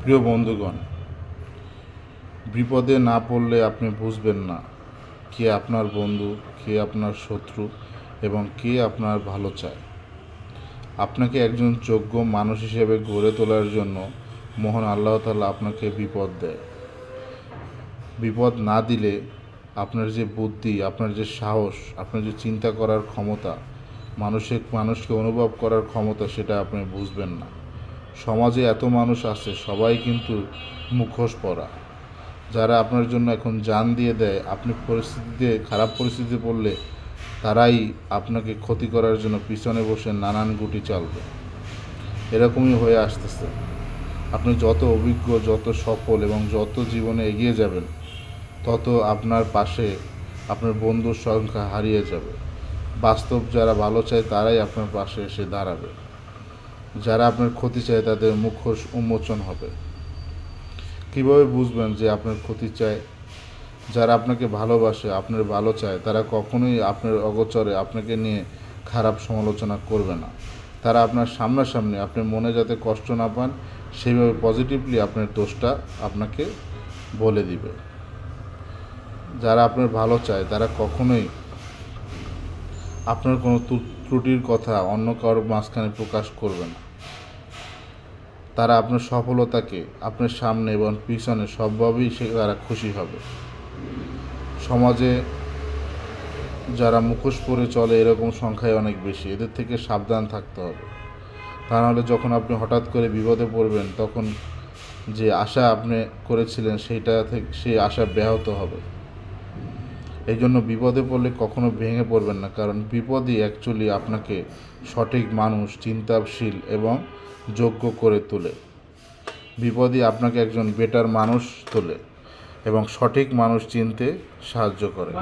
প্রিয় বন্ধুগণ, বিপদে না পড়লে আপনি বুঝবেন না কে আপনার বন্ধু, কে আপনার শত্রু এবং কে আপনার ভালো চায়। আপনাকে একজন যোগ্য মানুষ হিসেবে গড়ে তোলার জন্য মহান আল্লাহ তাআলা আপনাকে বিপদ দেয়। বিপদ না দিলে আপনার যে বুদ্ধি, আপনার যে সাহস, আপনার যে চিন্তা করার ক্ষমতা, মানুষকে অনুভব করার ক্ষমতা, সেটা আপনি বুঝবেন না। সমাজে এত মানুষ আছে, সবাই কিন্তু মুখোশ পরা। যারা আপনার জন্য এখন জান দিয়ে দেয়, আপনি খারাপ পরিস্থিতিতে পড়লে তারাই আপনাকে ক্ষতি করার জন্য পিছনে বসে নানান গুটি চালবে। এরকমই হয়ে আসতেছে। আপনি যত অভিজ্ঞ, যত সফল এবং যত জীবনে এগিয়ে যাবেন, তত আপনার পাশে আপনার বন্ধুর সংখ্যা হারিয়ে যাবে। বাস্তব যারা ভালো চায় তারাই আপনার পাশে এসে দাঁড়াবে। যারা আপনার ক্ষতি চায় তাদের মুখোশ উন্মোচন হবে। কীভাবে বুঝবেন যে আপনার ক্ষতি চায়? যারা আপনাকে ভালোবাসে, আপনার ভালো চায়, তারা কখনোই আপনার অগোচরে আপনাকে নিয়ে খারাপ সমালোচনা করবে না। তারা আপনার সামনাসামনি, আপনার মনে যাতে কষ্ট না পান সেইভাবে পজিটিভলি আপনার দোষটা আপনাকে বলে দিবে। যারা আপনার ভালো চায় তারা কখনোই আপনার কোনো ত্রুটির কথা অন্য কারোর মাঝখানে প্রকাশ করবে না। তারা আপনার সফলতাকে আপনার সামনে এবং পিছনে সবভাবেই তারা খুশি হবে। সমাজে যারা মুখোশ পরে চলে এরকম সংখ্যাই অনেক বেশি। এদের থেকে সাবধান থাকতে হবে। তা নাহলে যখন আপনি হঠাৎ করে বিপদে পড়বেন, তখন যে আশা আপনি করেছিলেন সেই আশা ব্যাহত হবে। এই জন্য বিপদে পড়লে কখনো ভেঙে পড়বেন না, কারণ বিপদই অ্যাকচুয়ালি আপনাকে সঠিক মানুষ, চিন্তাশীল এবং যোগ্য করে তোলে। বিপদই আপনাকে একজন বেটার মানুষ তোলে এবং সঠিক মানুষ চিনতে সাহায্য করে।